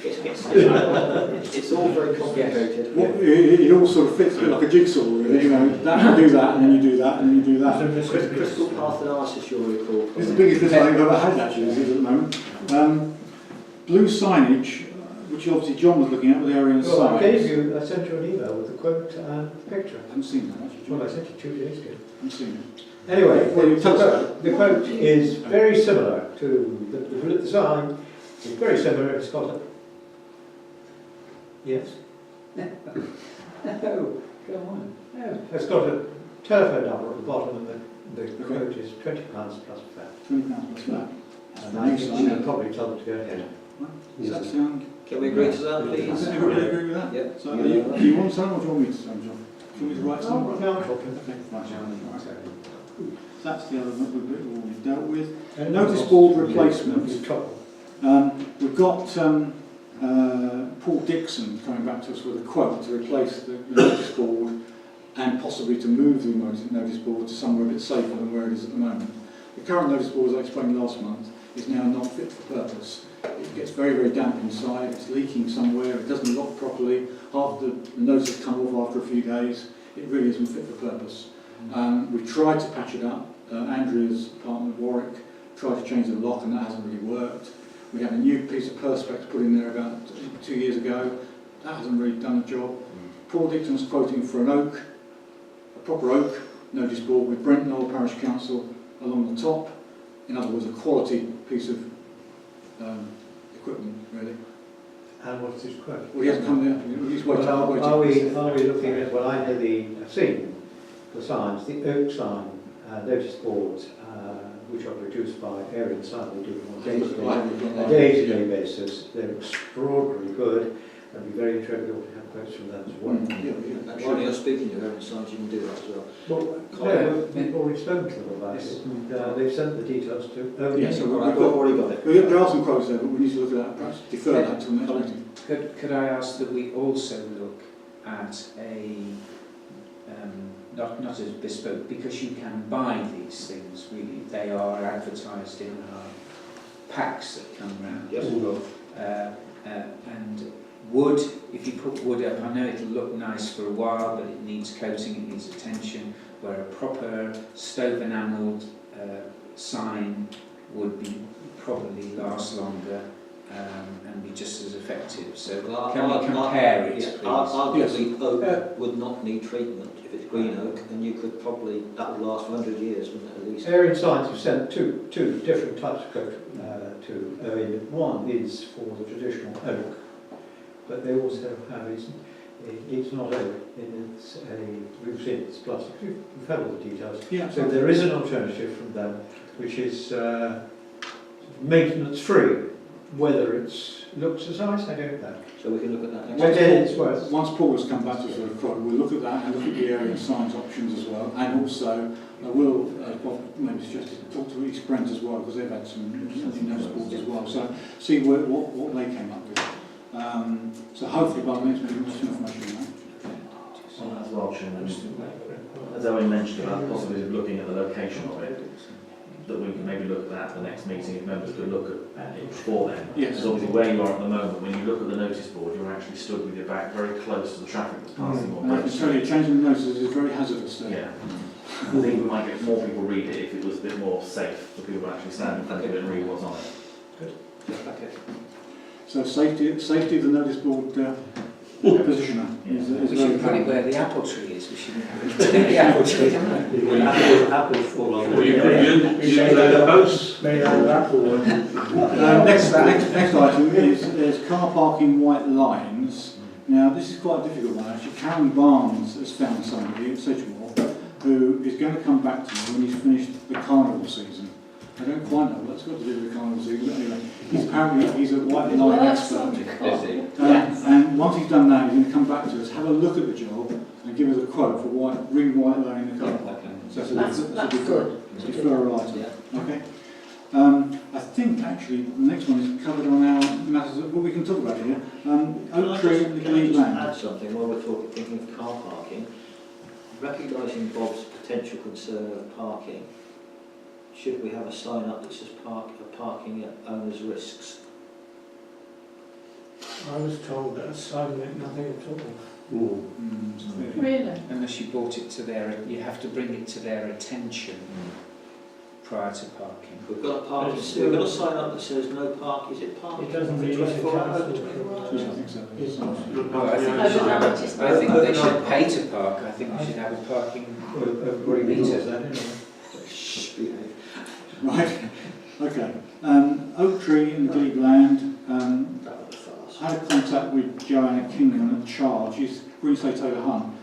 It's all very complicated. Well, it all sort of fits a bit like a jigsaw, really. You know, that you do that, and then you do that, and then you do that. Crystal path analysis, you'll recall. It's the biggest list I've ever had, actually, this is at the moment. Blue signage, which obviously John was looking at with area and Well, I size. I sent you an email with the quote and picture. I haven't seen that, actually. Well, I sent it 2 days ago. I haven't seen it. Anyway, Well, you tell us about the quote is very similar to the sign. It's very similar. It's got a... Yes? No, go on. No. It's got a telephone number at the bottom, and the quote is £20 plus VAT. £20 plus that. And I think you should probably tell them to go ahead. Does that sound... Can we agree to that, Does please? everybody agree with that? Yeah. So, do you want some, or do you want me to some, John? Do you want me to write some? No, I'm talking. Okay, right. That's the other that we've already dealt with. And Notice board replacement. Trouble. We've got Paul Dixon coming back to us with a quote to replace the notice board and possibly to move the notice board to somewhere a bit safer than where it is at the moment. The current notice board, as I explained last month, is now not fit for purpose. It gets very, very damp inside, it's leaking somewhere, it doesn't lock properly, half the notice has come off after a few days. It really isn't fit for purpose. We've tried to patch it up. Andrea's partner, Warwick, tried to change the lock and that hasn't really worked. We had a new piece of perspex put in there about 2 years ago. That hasn't really done the job. Paul Dixon's quoting for an oak proper oak notice board with Brent Knoll Parish Council along the top. In other words, a quality piece of equipment, really. And what's his quote? Well, he hasn't come there. He's waiting. Well, are we looking at, well, I know I've seen the signs, the oak sign notice boards, which are produced by Area Sign, they do them on a day-to-day basis. They're extraordinarily good. I'd be very interested to have quotes from them as well. While you're speaking to Area Signs, you can do that as well. Well, no, we've already spoken to them about it, and they've sent the details to. Yes, so I've already got it. There are some quotes there, but we need to look at that. Perhaps defer that till next meeting. Could I ask that we also look at a not as bespoke, because you can buy these things, really. They are advertised in our packs that come round. Yes. And wood, if you put wood up, I know it'll look nice for a while, but it needs coating, it needs attention, where a proper stove enamelled sign would be probably last longer and be just as effective. So can we compare it, please? Arguably, oak would not need treatment if it's green oak, and you could probably, that would last for 100 years, wouldn't it, at least? Area Signs have sent two different types of coat to Owen. One is for the traditional oak, but they also have, it's not oak, it's we've seen it's plastic. We've had all the details. Yeah. So there is an alternative from them, which is maintenance free. Whether it looks as nice, I don't know. So we can look at that Once Paul has come back to us with a quote, we'll look at that and look at the area signs options as well, and also we'll, Bob maybe suggested, talk to East Brent as well, because they've had some notice boards as well, so see what they came up with. So hopefully by the next meeting we'll have some information on that. On that as well, Chairman, as Owen mentioned about the possibility of looking at the location of it, that we can maybe look at that at the next meeting if members could look at it before then. Yes. Because obviously where you are at the moment, when you look at the notice board, you're actually stood with your back very close to the traffic that's passing on And I can both tell you, sides. changing the notices is very hazardous there. Yeah. I think we might get more people read it if it was a bit more safe for people to actually stand in front of it and read what's on it. Okay. So safety of the notice board positioner is We very should put it important. where the apple tree is. We shouldn't have it near the apple tree. Apples fall on Well, you could use the posts. Made out of apple wood. Next item is car parking white lines. Now this is quite a difficult one actually. Karen Barnes has found somebody at Sedgemoor who is going to come back to me when he's finished the carnival season. I don't quite know what that's got to do with the carnival season, but anyway, he's a white line expert. And once he's done that, he's going to come back to us, have a look at the job, and give us a quote for ring white line in the car park. So That's good. deferral item. Okay. I think actually the next one is covered on our matters that we can talk about here. Oak tree and the Can I green just land. add something while we're thinking of car parking? Recognising Bob's potential concern of parking, should we have a sign up that says parking at owners' risks? I was told that a sign meant nothing at all. Really? Unless you brought it to you have to bring it to their attention prior to parking. We've got we've got a sign up that says no park. Is it parking? It doesn't for really 24 hours? Yes, I think so. It's not. Well, I think they should pay to park. I think we should have a parking meter. Shh, behave. Right. Okay. Oak tree and the glebe land. That was fast. I had contact with Joanna Kingman at Charge. She's Green State Taylor Hun.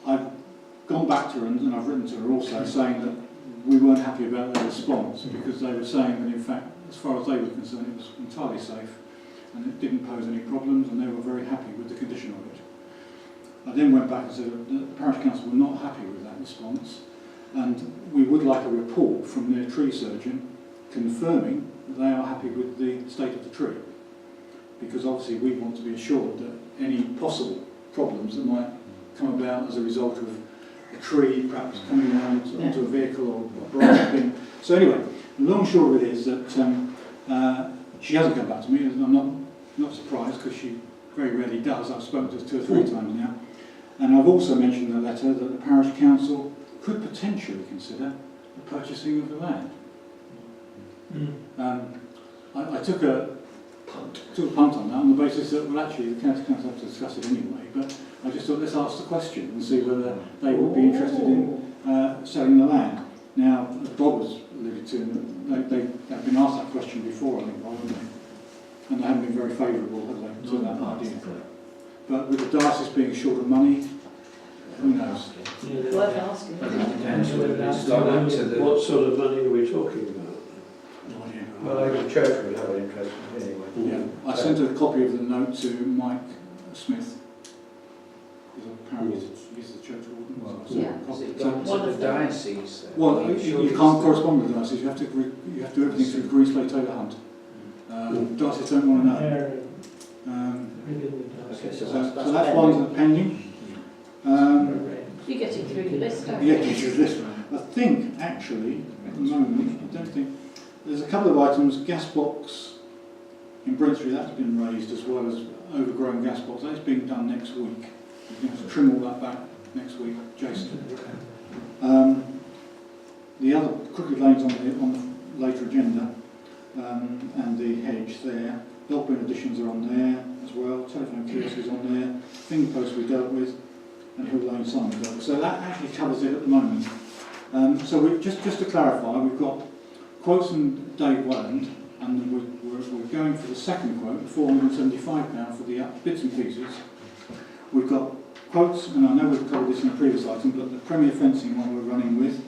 I've gone back to her and I've written to her also saying that we weren't happy about their response because they were saying that in fact, as far as they were concerned, it was entirely safe and it didn't pose any problems and they were very happy with the condition of it. I then went back and said that the Parish Council were not happy with that response and we would like a report from their tree surgeon confirming that they are happy with the state of the tree. Because obviously we want to be assured that any possible problems that might come about as a result of a tree perhaps coming around onto a vehicle or a branch being... So anyway, the long and short of it is that she hasn't come back to me, and I'm not surprised because she very rarely does. I've spoken to her 2 or 3 times now. And I've also mentioned in the letter that the Parish Council could potentially consider the purchasing of the land. I took a took a punt on that on the basis that, well, actually, the county council have to discuss it anyway, but I just thought, let's ask the question and see whether they would be interested in selling the land. Now, as Bob has alluded to, they've been asked that question before, I think, haven't they? And they haven't been very favourable, have they, to that idea. But with the diocese being short of money, who knows? Worth asking. Depends whether it's gone up to the... What sort of money are we talking about? No idea. Well, I think the church would have an interest in it anyway. Yeah, I sent a copy of the note to Mike Smith. Apparently he's the church warden. Well, So I sent yeah. a copy. Has it gone One to of the them. diocese? Well, I'm sure you it's- can't correspond with the diocese. You have to do everything through Greenslade Taylor Hunt. Diocese don't want to know. They're Okay, within so So that's one that's pending. You get it through your list, don't Yeah, you? get your list. I think actually at the moment, I don't think there's a couple of items. Gas box in Brent Street, that's been raised, as well as overgrown gas box. That's being done next week. You have to trim all that back next week, Jason. The other Crooked Lane's on the later agenda, and the hedge there. Dog bin additions are on there as well. Telephone kiosk is on there. Finger post we dealt with, and Hill Lane sign we dealt with. So that actually covers it at the moment. So we just to clarify, we've got quotes from Dave Welland, and we're going for the second quote, £475 for the bits and pieces. We've got quotes, and I know we've covered this in a previous item, but the Premier Fencing one we're running with.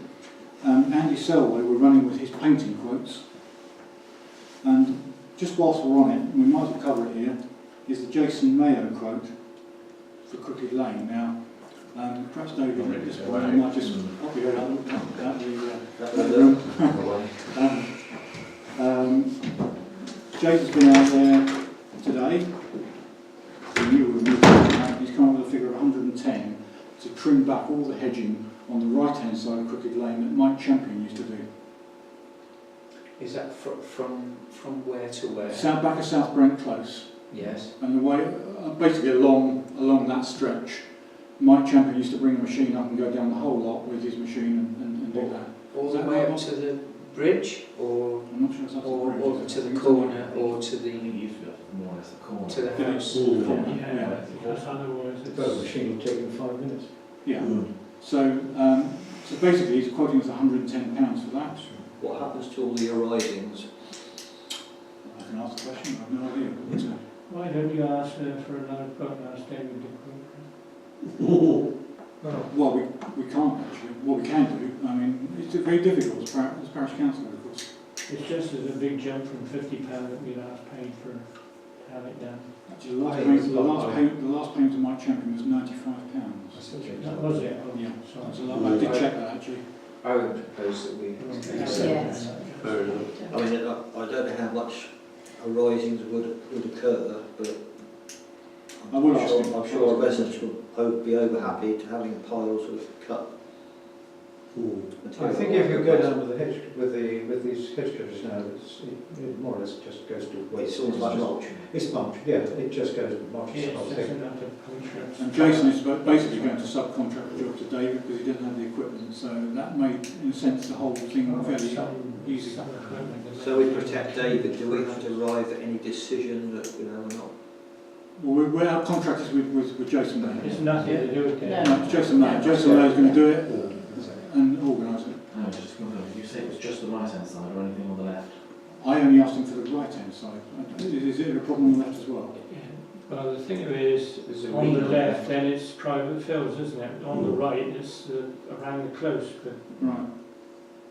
Andy Selway, we're running with his painting quotes. And just whilst we're on it, we might as well cover it here, is the Jason Mayo quote for Crooked Lane. Now, perhaps David, at this point, I might just pop you out the room. Jason's been out there today. He's come up with a figure of 110 to trim back all the hedging on the right-hand side of Crooked Lane that Mike Champion used to do. Is that from where to where? Back of South Brent Close, Yes. and the way basically along that stretch. Mike Champion used to bring a machine up and go down the whole lot with his machine and do that. All Is the that way right, up to the bridge, or I'm not sure it's up to the bridge, or is to it? the corner, or to I think it the used to be more or less the corner. to the Yeah. house? Yeah, because otherwise The it's... machine taking 5 minutes. Yeah. So basically he's quoting us £110 for that. What happens to all the arisings? I can ask the question, I have no idea. But, Why don't you ask for another quote and ask David to quote? well, we can't actually. What we can do, I mean, it's very difficult as parish councillor, of course. It's just as a big jump from £50 that we last paid for to have it done. Actually, the last payment to Mike Champion was £95. That was it? Oh, Yeah, sorry. that's a lot. I did check that actually. I would propose that we Yes. Fair enough. I mean, I don't know how much arisings would occur, but I will ask him. I'm sure our residents would be over happy to having piles of cut I material. think if you go down with these hedge cutters now, it more or less just goes to waste. It's almost like mulch. It's mulch, yeah. It just goes to mulch. Yes, the whole that's thing. enough to puncture. And Jason is basically going to subcontract the job to David because he doesn't have the equipment. So that made, in a sense, the whole thing fairly easy. So we protect David. Do we have to arrive at any decision that we're not? Well, we're our contractors with Jason Mayer. It's nothing to do with it. No, it's Jason Mayer. Jason Mayer is going to do it and organise it. No, just confirm. Did you say it was just the right-hand side or anything on the left? I only asked him for the right-hand side. Is it a problem on the left as well? Well, the thing of it is, There's a on the reed left, then it's private fields, isn't it? On the right, it's around the close, but Right.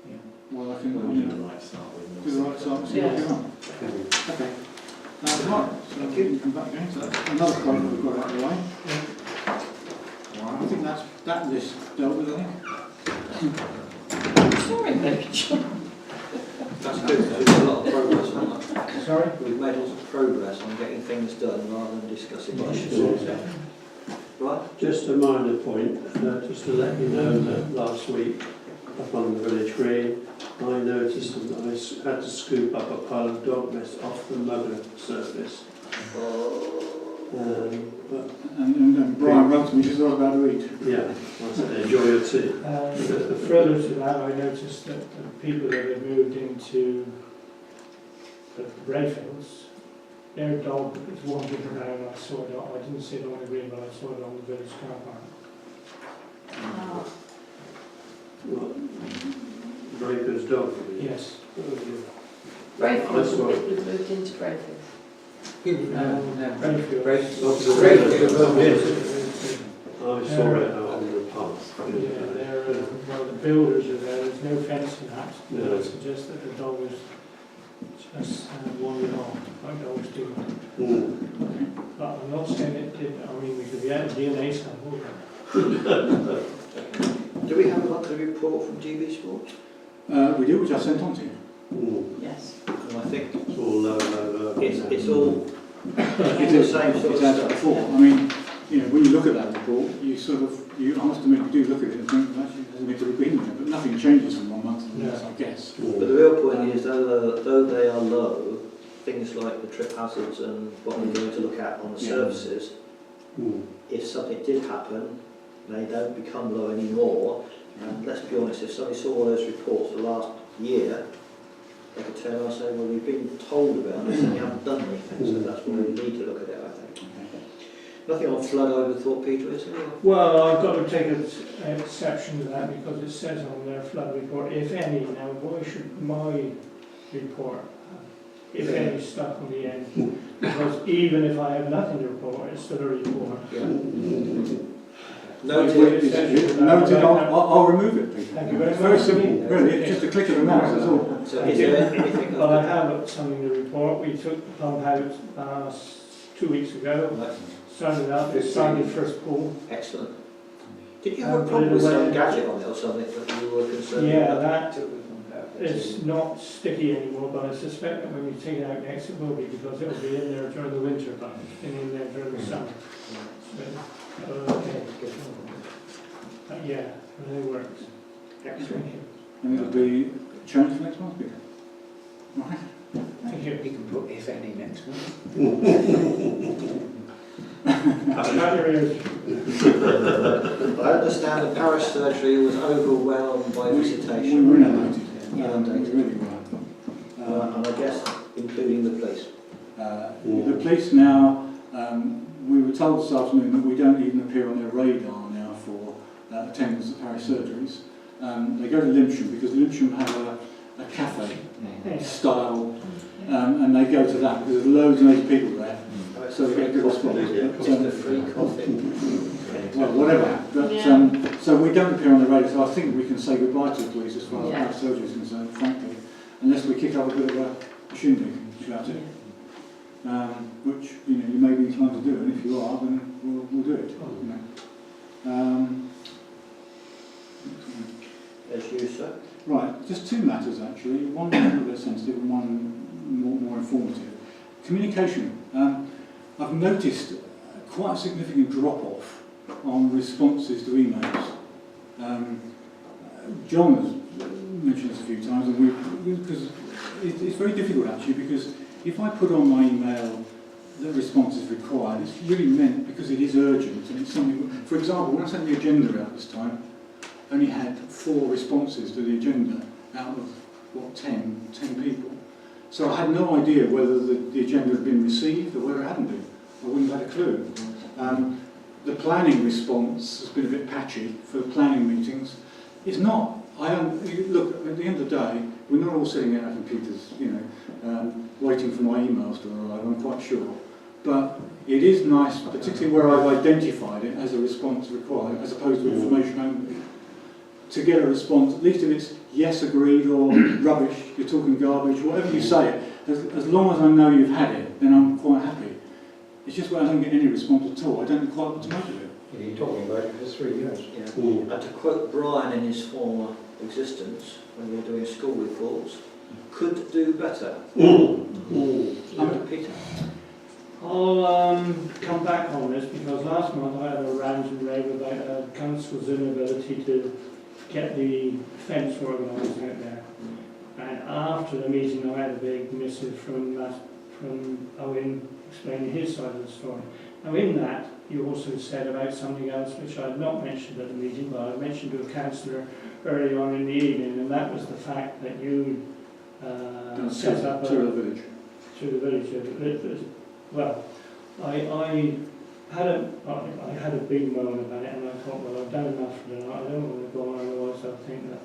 Yeah. Well, I We'll can do the right start with. do the right side and see what we Yes. want. Okay. Right, so we can come back again. So that's another quote that we've got out of the way. I think that list dealt with, I think. Sorry, Rachel. That's good. We've made a lot of progress on that. sorry? We've made lots of progress on getting things done rather than discussing issues. Right? Just a minor point, just to let you know that last week up on the village green, I noticed that I had to scoop up a pile of dog mess off the mugger surface. But And Brian wrote to me just what I was about to eat. yeah, I said enjoy your tea. Further to that, I noticed that the people that have moved into the Brayfields, their dog was wandering around. I saw it. I didn't see it on the green, but I saw it on the village car park. Ah, What? Draper's dog? Yes. Brayfield, That's right. it was moved into Brayfield. Brayfield. I saw it out on the path. Yeah, they're, well, the builders are there. There's no fence in that. No. I suggest that the dog was just wandering off, like dogs do. But I'm not saying it did. I mean, we could get a DNA sample. Do we have a monthly report from GB Sports? We do, which I sent on to you. Yes. And I think It's all low. it's all It the is, same sort it's of as stuff. before. I mean, you know, when you look at that report, I must admit, you do look at it and think, actually, there's a bit of been there, but nothing changes from 1 month to the next, I guess. But the real point is, though they are low, things like the trip hazards and what we're going to look at on the services, if something did happen, they don't become low anymore. And let's be honest, if somebody saw all those reports the last year, they could turn around and say, well, we've been told about this and you haven't done anything, so that's why we need to look at it, I think. Nothing on flood, I would have thought, Peter, is there? Well, I've got to take exception to that because it says on their flood report, if any. Now, why should my report have, if any, stuck on the end? Because even if I have nothing to report, it's still a report. Noted, I'll remove it, Peter. Thank you very It's very much. simple, really, it's just a click of the mouse, that's all. So is there anything But I else? have something to report. We took the pump out 2 weeks ago. Started up, it started first pool. Excellent. Did you have a problem with some gadget on it or something that you were concerned Yeah, about? that is not sticky anymore, but I suspect that when we take it out next, it will be because it will be in there during the winter, but it's been in there during the summer. So, okay. But yeah, it really works. Excellent. Thank you. And it'll be changed for next month, Peter. Right. Thank you. You can put if any next month. Shut your ears. I understand the parish surgery was overwhelmed by We visitation. renovated. Yeah. We really were. And I guess including the police. The police now, we were told this afternoon that we don't even appear on their radar now for attendance at parish surgeries. They go to Lymsham because Lymsham have a cafe style, and they go to that because there's loads and loads of people there, so they get a good response. It's the free coffee. Well, whatever. But, Yeah. so we don't appear on the radar, so I think we can say goodbye to the police as far as Yeah. parish surgery is concerned, frankly, unless we kick up a bit of a shindig about it. Which you may be inclined to do, and if you are, then we'll do it. As you, sir. Right, just two matters actually. One a little bit sensitive and one more informative. Communication. I've noticed quite a significant drop-off on responses to emails. John has mentioned this a few times, and because it's very difficult actually, because if I put on my email that response is required, it's really meant because it is urgent and it's something. For example, when I sent the agenda out this time, I only had 4 responses to the agenda out of what 10 people. So I had no idea whether the agenda had been received or whether it hadn't been. I wouldn't have had a clue. The planning response has been a bit patchy for planning meetings. It's not. Look, at the end of the day, we're not all sitting at our computers, waiting for my emails to arrive, I'm quite sure. But it is nice, particularly where I've identified it as a response required, as opposed to information only, to get a response, at least if it's yes agreed or rubbish, you're talking garbage, whatever you say, as long as I know you've had it, then I'm quite happy. It's just when I don't get any response at all, I don't quite want to motivate it. You're talking about it for 3 years. Yeah. And to quote Brian in his former existence, when we were doing school reports, could do better. Peter. I'll come back on this because last month I had a rant and rave about council's inability to get the fence organised out there. And after the meeting I had a big missive from Owen explaining his side of the story. Now in that you also said about something else which I had not mentioned at the meeting, but I mentioned to a councillor early on in the evening, and that was the fact that you set up to the village. to the village. Well, I had a big moan about it, and I thought, well, I've done enough for the night. I don't want to go on, otherwise I'll think that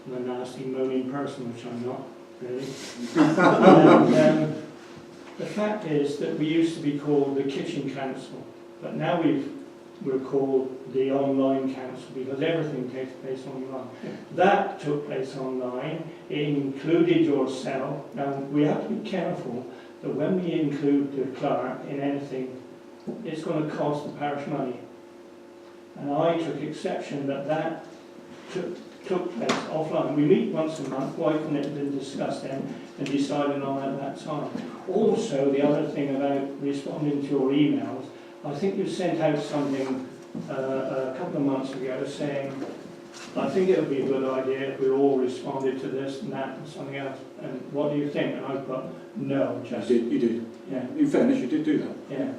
I'm a nasty moaning person, which I'm not really. And, the fact is that we used to be called the Kitchen Council, but now we're called the Online Council because everything takes place online. That took place online. It included yourself. Now we have to be careful that when we include the clerk in anything, it's going to cost the parish money. And I took exception that took place offline. We meet once a month. Why couldn't it have been discussed then and decided on at that time? Also, the other thing about responding to your emails, I think you sent out something a couple of months ago saying, I think it would be a good idea if we all responded to this and that and something else. And what do you think? And I put, no, just... You did. Yeah. In fairness, you did do that. Yeah.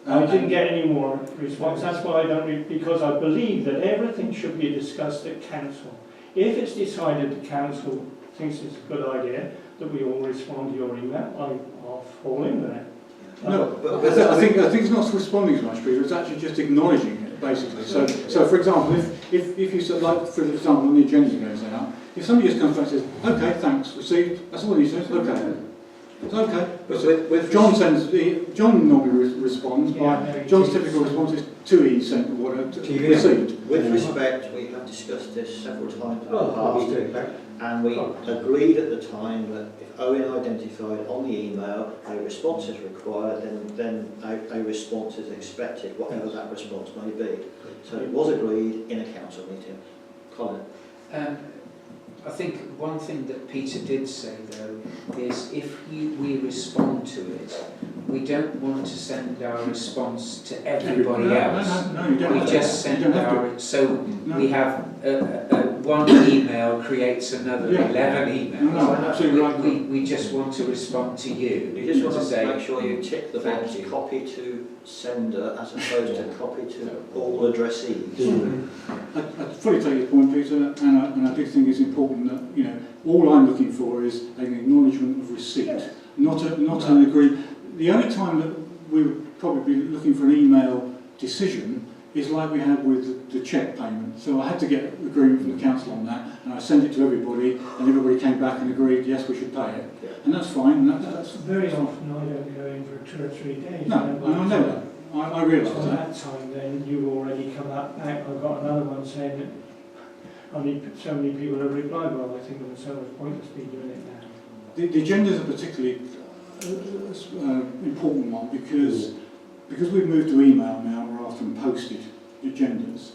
I didn't get any more response. That's why I don't, because I believe that everything should be discussed at council. If it's decided the council thinks it's a good idea that we all respond to your email, I'll fall in with it. No, I think it's not responding so much, Peter. It's actually just acknowledging it, basically. So for example, if you said, like, for example, when the agenda goes out, if somebody just comes back and says, "Okay, thanks, received," that's all he says. Okay. It's okay. But with John normally responds by John's typical response is to E sent or whatever, received. With respect, we have discussed this several times in the I'll past, take that. and we agreed at the time that if Owen identified on the email a response is required, then a response is expected, whatever that response may be. So it was agreed in a council meeting. Colin? I think one thing that Peter did say, though, is if we respond to it, we don't want to send our response to everybody else. No, you don't. We just send our... So we have one email creates another 11 emails. No, absolutely right. We just want to respond to you. You just want to say, make sure you tick the box, copy to sender as opposed to copy to all addressees. I fully take your point, Peter, and I do think it's important that, you know, all I'm looking for is an acknowledgement of receipt, not an agreement. The only time that we would probably be looking for an email decision is like we had with the cheque payment. So I had to get agreement from the council on that, and I sent it to everybody, and everybody came back and agreed, yes, we should pay it. Yeah. And that's fine, and that's Very often I don't go in for 2 or 3 days. no, and I know that. I realise So that. at that time then you've already come back. I've got another one saying that only so many people have replied. Well, I think it was so much pointlessly doing it now. The agenda is a particularly important one because we've moved to email now rather than posted agendas.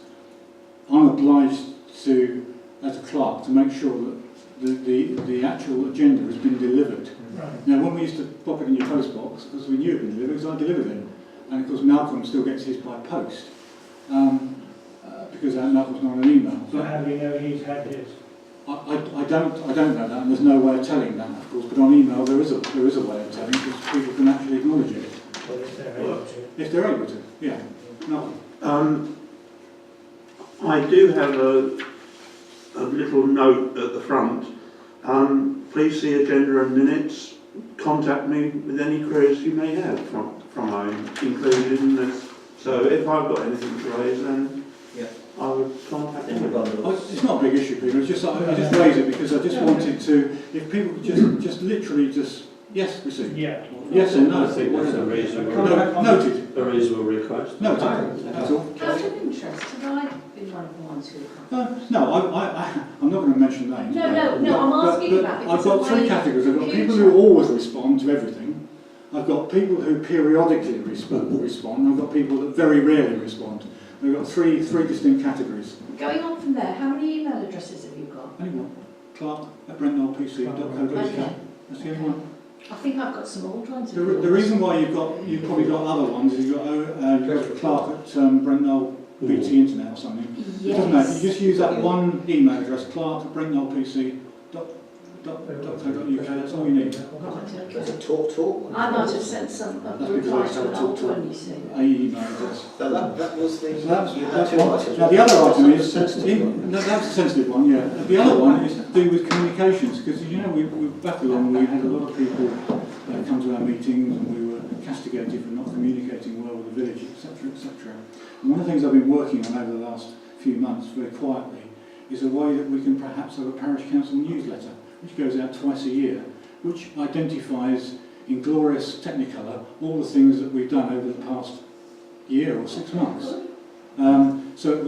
I'm obliged to, as a clerk, to make sure that the actual agenda has been delivered. Right. Now, when we used to pop it in your post box, because we knew it had been delivered, because I delivered it. And of course, Malcolm still gets his by post because Malcolm's not on an email. So how do you know he's had his? I don't know that, and there's no way of telling that, of course. But on email, there is a way of telling because people can actually acknowledge it Well, if they're able to. if they're able to. Yeah, Malcolm. I do have a little note at the front. Please see agenda and minutes. Contact me with any queries you may have from included in this. So if I've got anything to raise, then I would contact In the you. bundles. It's not a big issue, Peter. It's just I just raise it because I just wanted to. If people could just literally just yes, receive. Yeah. Yes or no. I think that's a reasonable, No, noted. a reasonable request. Noted. That's all. Out of interest, have I been one of the ones who have? No, I'm not going to mention names. No, I'm asking but about it I've because got of three my categories. I've got people computer. who always respond to everything. I've got people who periodically respond. I've got people that very rarely respond. We've got three distinct categories. Going on from there, how many email addresses have you got? Anyone? Clark@brentknollpc.co.uk. That's the only one. I think I've got some old ones. The reason why you've probably got other ones is you've got Clark at Brent Knoll BT Internet or something. It doesn't matter. You just use that one email address, Clark@brentknollpc.co.uk. That's all you need. There's a talk one. I might have sent some reply to an old one, you see. A email address. So that was the... So you had that's two one. items. Now the other item is sensitive. No, that's a sensitive one, yeah. The other one is to do with communications, because you know we back along we had a lot of people come to our meetings, and we were castigated for not communicating well with the village, etc., etc. And one of the things I've been working on over the last few months, very quietly, is a way that we can perhaps have a parish council newsletter, which goes out twice a year, which identifies in glorious technicolor all the things that we've done over the past year or 6 months. So